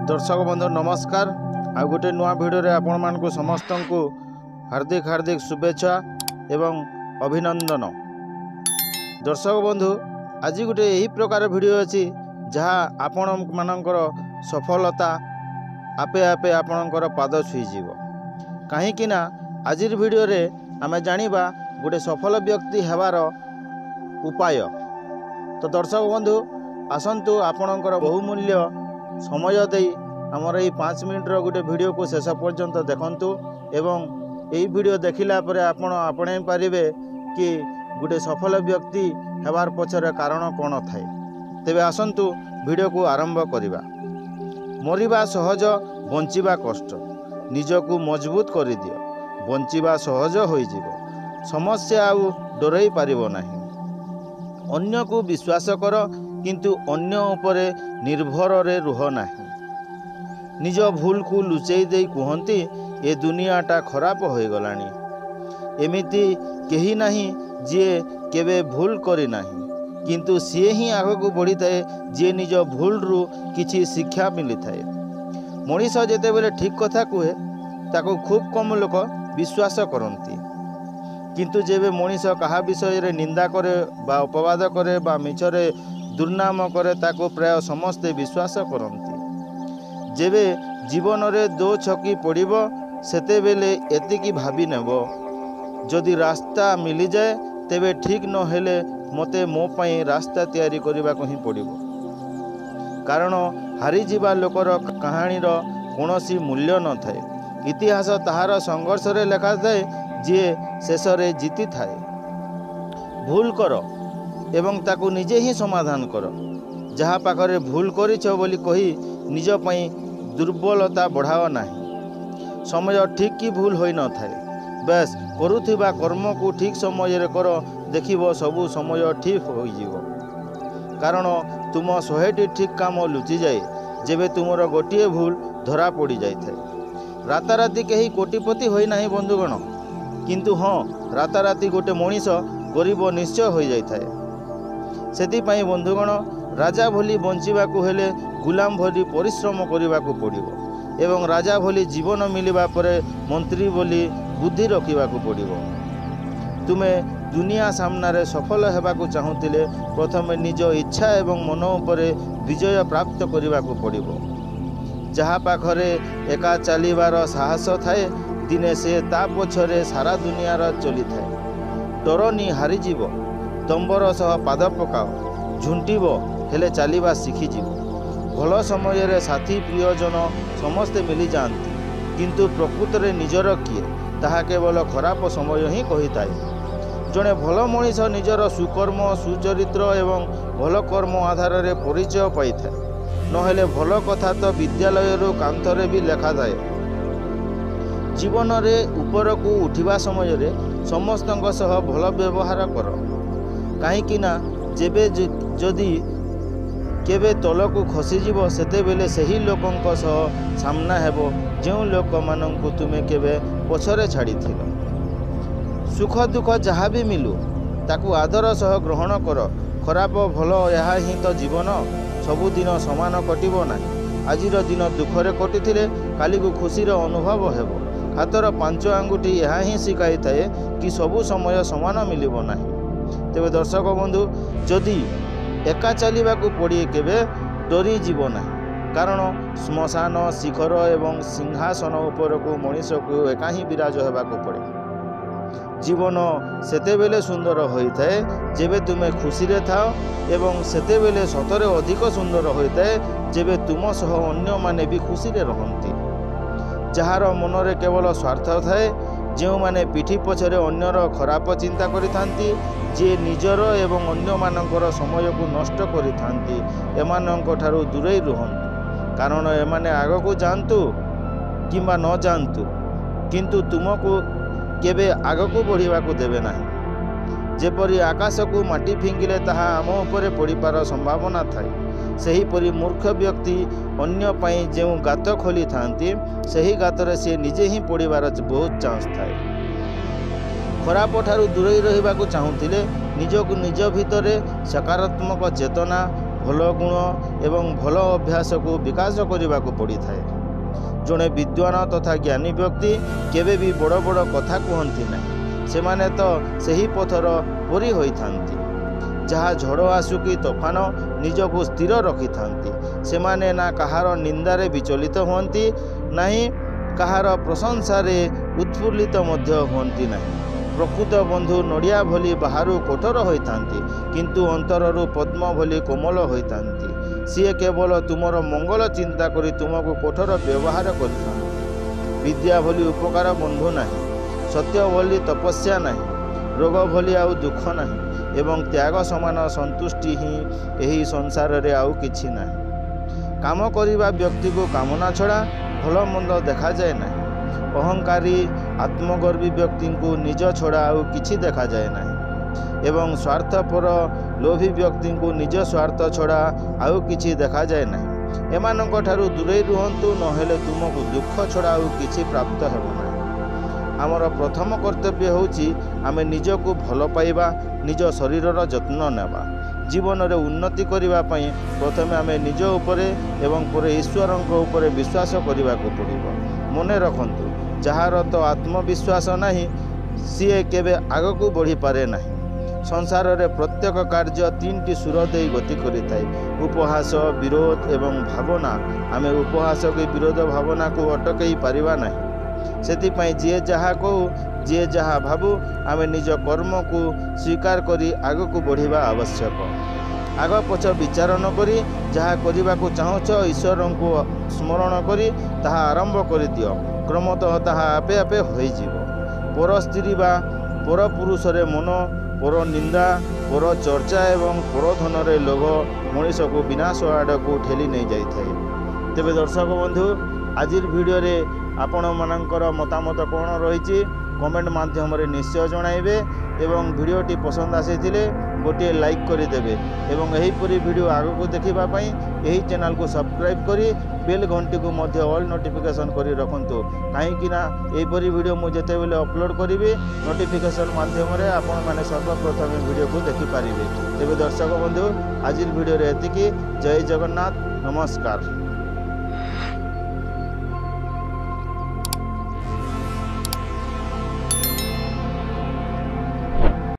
दर्शक बंधु नमस्कार। आ गोटे नुआ भिडियो रे आपण मानकु समस्त को हार्दिक हार्दिक शुभेच्छा एवं अभिनंदन। दर्शक बंधु आज गोटे यही प्रकार भिडियो अछि जहाँ आपण मानकर सफलता आपे आपे आपणकर पाद छुईजीव। कहीं ना आज भिडियो रे आमे जानिबा गोटे सफल व्यक्ति हेबार उपाय। तो दर्शक बंधु आसंतु आपणकर बहुमूल्य समय दे आमर ये 5 मिनट गोटे वीडियो को शेष पर्यंत देखंतु एवं यही वीडियो देखिला परे आपण आपणे पारिबे कि गोटे सफल व्यक्ति हेबार पछरे कारण कोन थाए। तेबे आसंतु वीडियो को आरंभ करिबा। मरिबा सहज बंचिबा कष्ट, निजको मजबूत करि दियो, बंचिबा सहज होई जीवो, समस्या आउ डरई पारिबो नाही। अन्य को विश्वास कर किंतु अन्य उपरे निर्भर रे रुह नाही। निज भूल को लुचेई दे कहती ए दुनियाटा खराब हो गलानी। एमिति केही नाही जे केबे भूल करी नाही, किंतु सी ही आगक बढ़ी थाए जे निज भूल रु किछि शिक्षा मिली थाए। मनीष जेते बेले ठीक कथा कहे ताको खूब कम लोक विश्वास करती, किंतु जेबे मनीष कहा विषय रे निंदा करे बा अपवाद करे बा मिछरे दुर्नाम करे ताको प्राय समस्ते विश्वास करती। जेबे जीवन रे दो छकी पड़िबो सेते बेले एतिकी भाबी नेबो जदि रास्ता मिली जाए तेबे ठीक न हेले मते मो पई रास्ता तैयारी करबा को ही पड़िबो। कारण हारी जीवा लोकर कहानीर कोनोसी मूल्य न थाए। इतिहास ताहार संघर्ष रे लेखा थाए जे शेष रे जीति थाए। भूल कर एवं ताकू निजे ही समाधान कर। जहाँ पाखरे भूल करिछ बोली कही निज पई दुर्बलता बढ़ाओ नाही। समय ठीक की भूल होई न थाए। बस करुथिबा कर्म को ठीक समय रे कर, देखिबो सबु समय ठीक होई जीवो। कारण तुम 100टी ठीक काम लुचि जाए जेबे तुमर गोटिए भूल धरा पड़ी जाई थाए। राताराती कहीं कोटिपति होई नाही बंधुगण, किंतु हाँ राताराती गोटे मनीष गरीब निश्चय हो जाई थाए। सेतिपाई बंधुगण राजा भली बंचिबाकू हेले गुलाम भली परिश्रम करिबाकू पड़िबो एवं राजा भली जीवन मिलिबा परे मंत्री भली बुद्धि रखिबाकू पड़िबो। तुमे दुनिया सामने सफल हेबाकू चाहुतिले प्रथमे निज इच्छा एवं मन उपरे विजय प्राप्त करिबाकू पड़िबो। जहाँ पाखरे एका चलिबार साहस थाए दिने से ता पछरे सारा दुनियार चली थाए। डरनी हारी जीव, दंबर सह पाद पकाओ, झुंटिब हेले चलिबा शिखी जीव। भल समय रे साथी प्रियजन समस्ते मिली जाती, किंतु प्रकृत रे निजर किए ताहा केवल खराब समय ही कही थाए। जड़े भल मनीष निजर सुकर्म सुचरित्र एवं भल कर्म आधार रे परिचय पाई थाए। नहेले भल कथा तो विद्यालय रो कांथरे भी लेखा थाए। जीवन रे ऊपर को उठिबा समय रे समस्तंक सह भल व्यवहार कर। कहीं ना जेबे जदि केबे तलकू खसीजीव सेते बेले सही लोकंक सह सामना हेबो जो लोक मानंकु तुमे केबे पछरे छाड़ी थिलो। सुख दुख जहाँ भी मिलू ताकू आदर सह ग्रहण कर। खराब भल यह ही तो जीवन, सबुदिन समान कटिबो नाही। आजिर दिन दुखरे कटिथिले काली को खुशीर अनुभव हेबो। हाथर 5 आंगुठी यह ही शिखाई थाए कि सबु समय समान मिलिबो नाही। तेबे दर्शक बंधु जदि एका चलिबाकू पड़े केबे डरी जीव नाही। कारण श्मशान शिखर एवं सिंहासन उपर को मनीष को एका ही विराज हेबाकू पड़े। जीवन सेते बेले सुंदर होई थाए जेबे तुमे खुशी रे थाओ एवं सेते बेले सतरे अधिक सुंदर होई थाए जेबे तुम सह अन्य माने भी खुशी रे रहंती। जहार मन रे केवल स्वार्थ थाए, जो माने पिठी पछरे अन्यर खराब चिंता करिथांती, जे निजर एवं अन्य मानकर समय को नष्ट करिथांती, एमानंक ठारू दूरे रुहंतु। कारण एमाने आगकू जानतु किंबा न जानतु, किंतु तुमको केबे आगकू बढ़िबाकू देबे नाही। जेपरि आकाश को माटी फिंगिले ताहा आम उपरे पड़िपार संभावना थाए, सेहीपरि मूर्ख व्यक्ति अन्य पाई जो गात खोली थांती सही गातरे से निजे ही पड़िबार बहुत चांस थाए। खराब ठारू दूरे रहिबाकू चाहुथिले निजको निज भितरे सकारात्मक चेतना ଭଲ ଗୁଣ ଏବଂ ଭଲ ଅଭ୍ୟାସକୁ ବିକାଶ କରିବାକୁ ପଡ଼ିଥାଏ। ଜଣେ ବିଦ୍ୱାନ ତଥା ଜ୍ଞାନୀ ବ୍ୟକ୍ତି କେବେ ବି ବଡ଼ ବଡ଼ କଥା କୁହନ୍ତି ନାହିଁ। ସେମାନେ ତ ସେହି ପଥର ପରି ହୋଇଥାନ୍ତି ଯାହା ଝଡ଼ ଆସୁ କି ତୋଫାନ ନିଜକୁ ସ୍ଥିର ରଖିଥାନ୍ତି। ସେମାନେ ନା କାହାର ନିନ୍ଦାରେ ବିଚଳିତ ହୁଅନ୍ତି ନାହିଁ, କାହାର ପ୍ରଶଂସାରେ ଉତ୍ଫୁଲ୍ଲିତ ମଧ୍ୟ ହୁଅନ୍ତି ନାହିଁ। ପ୍ରକୃତ ବନ୍ଧୁ ନଡ଼ିଆ ଭଳି ବାହାରୁ କଠୋର ହୋଇଥାନ୍ତି, କିନ୍ତୁ ଅନ୍ତରରୁ ପଦ୍ମ ଭଳି କୋମଳ ହୋଇଥାନ୍ତି। ସିଏ କେବଳ ତୁମର ମଙ୍ଗଳ ଚିନ୍ତା କରି ତୁମକୁ କଠୋର ବ୍ୟବହାର କରିଥାନ୍ତି। ବିଦ୍ୟା ଭଳି ଉପକାର ବନ୍ଧୁ ନାହିଁ, ସତ୍ୟ ଭଳି ତପସ୍ୟା ନାହିଁ, ରୋଗ ଭଳି ଆଉ ଦୁଃଖ ନାହିଁ ଏବଂ ତ୍ୟାଗ ସମାନ ସନ୍ତୁଷ୍ଟି ହିଁ ଏହି ସଂସାରରେ ଆଉ କିଛି ନାହିଁ। କାମ କରିବା ବ୍ୟକ୍ତିକୁ କାମନା ଛଡ଼ା ଭଲ ମନ୍ଦ ଦେଖାଯାଏ ନାହିଁ। ଅହଙ୍କାରୀ ଆତ୍ମଗର୍ବୀ ବ୍ୟକ୍ତିଙ୍କୁ ନିଜ ଛଡ଼ା ଆଉ କିଛି ଦେଖାଯାଏ ନାହିଁ ଏବଂ ସ୍ୱାର୍ଥପର ଲୋଭୀ ବ୍ୟକ୍ତିଙ୍କୁ ନିଜ ସ୍ୱାର୍ଥ ଛଡ଼ା ଆଉ କିଛି ଦେଖାଯାଏ ନାହିଁ। ଏମାନଙ୍କ ଠାରୁ ଦୂରେଇ ରୁହନ୍ତୁ, ନହେଲେ ତୁମକୁ ଦୁଃଖ ଛଡ଼ା ଆଉ କିଛି ପ୍ରାପ୍ତ ହେବ ନାହିଁ। ଆମର ପ୍ରଥମ କର୍ତ୍ତବ୍ୟ ହେଉଛି ଆମେ ନିଜକୁ ଭଲ ପାଇବା, ନିଜ ଶରୀରର ଯତ୍ନ ନେବା। ଜୀବନରେ ଉନ୍ନତି କରିବା ପାଇଁ ପ୍ରଥମେ ଆମେ ନିଜ ଉପରେ ଏବଂ ପରେ ଈଶ୍ୱରଙ୍କ ଉପରେ ବିଶ୍ୱାସ କରିବାକୁ ପଡ଼ିବ। ମନେ ରଖନ୍ତୁ, ଯାହାର ତ ଆତ୍ମବିଶ୍ୱାସ ନାହିଁ ସିଏ କେବେ ଆଗକୁ ବଢ଼ିପାରେ ନାହିଁ। ସଂସାରରେ ପ୍ରତ୍ୟେକ କାର୍ଯ୍ୟ ତିନିଟି ସୁର ଦେଇ ଗତି କରିଥାଏ: ଉପହାସ, ବିରୋଧ ଏବଂ ଭାବନା। ଆମେ ଉପହାସ କି ବିରୋଧ ଭାବନାକୁ ଅଟକାଇ ପାରିବା ନାହିଁ। ସେଥିପାଇଁ ଯିଏ ଯାହା କହୁ, ଯିଏ ଯାହା ଭାବୁ, ଆମେ ନିଜ କର୍ମକୁ ସ୍ୱୀକାର କରି ଆଗକୁ ବଢ଼ିବା ଆବଶ୍ୟକ। ଆଗ ପଛ ବିଚାର ନ କରି ଯାହା କରିବାକୁ ଚାହୁଁଛ, ଈଶ୍ୱରଙ୍କୁ ସ୍ମରଣ କରି ତାହା ଆରମ୍ଭ କରିଦିଅ। କ୍ରମତଃ ତାହା ଆପେ ଆପେ ହୋଇଯିବ। ପର ସ୍ତ୍ରୀ ବା ପର ପୁରୁଷରେ ମନ, ପର ନିନ୍ଦା, ପର ଚର୍ଚ୍ଚା ଏବଂ ପର ଧନରେ ଲୋଭ ମଣିଷକୁ ବିନାଶ ଆଡ଼କୁ ଠେଲି ନେଇଯାଇଥାଏ। ତେବେ ଦର୍ଶକ ବନ୍ଧୁ, ଆଜିର ଭିଡ଼ିଓରେ ଆପଣମାନଙ୍କର ମତାମତ କ'ଣ ରହିଛି କମେଣ୍ଟ ମାଧ୍ୟମରେ ନିଶ୍ଚୟ ଜଣାଇବେ ଏବଂ ଭିଡ଼ିଓଟି ପସନ୍ଦ ଆସିଥିଲେ ଗୋଟିଏ ଲାଇକ୍ କରିଦେବେ ଏବଂ ଏହିପରି ଭିଡ଼ିଓ ଆଗକୁ ଦେଖିବା ପାଇଁ ଏହି ଚ୍ୟାନେଲକୁ ସବସ୍କ୍ରାଇବ୍ କରି ବେଲ୍ ଘଣ୍ଟିକୁ ମଧ୍ୟ ଅଲ୍ ନୋଟିଫିକେସନ୍ କରି ରଖନ୍ତୁ। କାହିଁକିନା ଏହିପରି ଭିଡ଼ିଓ ମୁଁ ଯେତେବେଳେ ଅପଲୋଡ଼ କରିବି ନୋଟିଫିକେସନ୍ ମାଧ୍ୟମରେ ଆପଣମାନେ ସର୍ବପ୍ରଥମେ ଭିଡ଼ିଓକୁ ଦେଖିପାରିବେ। ତେବେ ଦର୍ଶକ ବନ୍ଧୁ, ଆଜିର ଭିଡ଼ିଓରେ ଏତିକି। ଜୟ ଜଗନ୍ନାଥ, ନମସ୍କାର।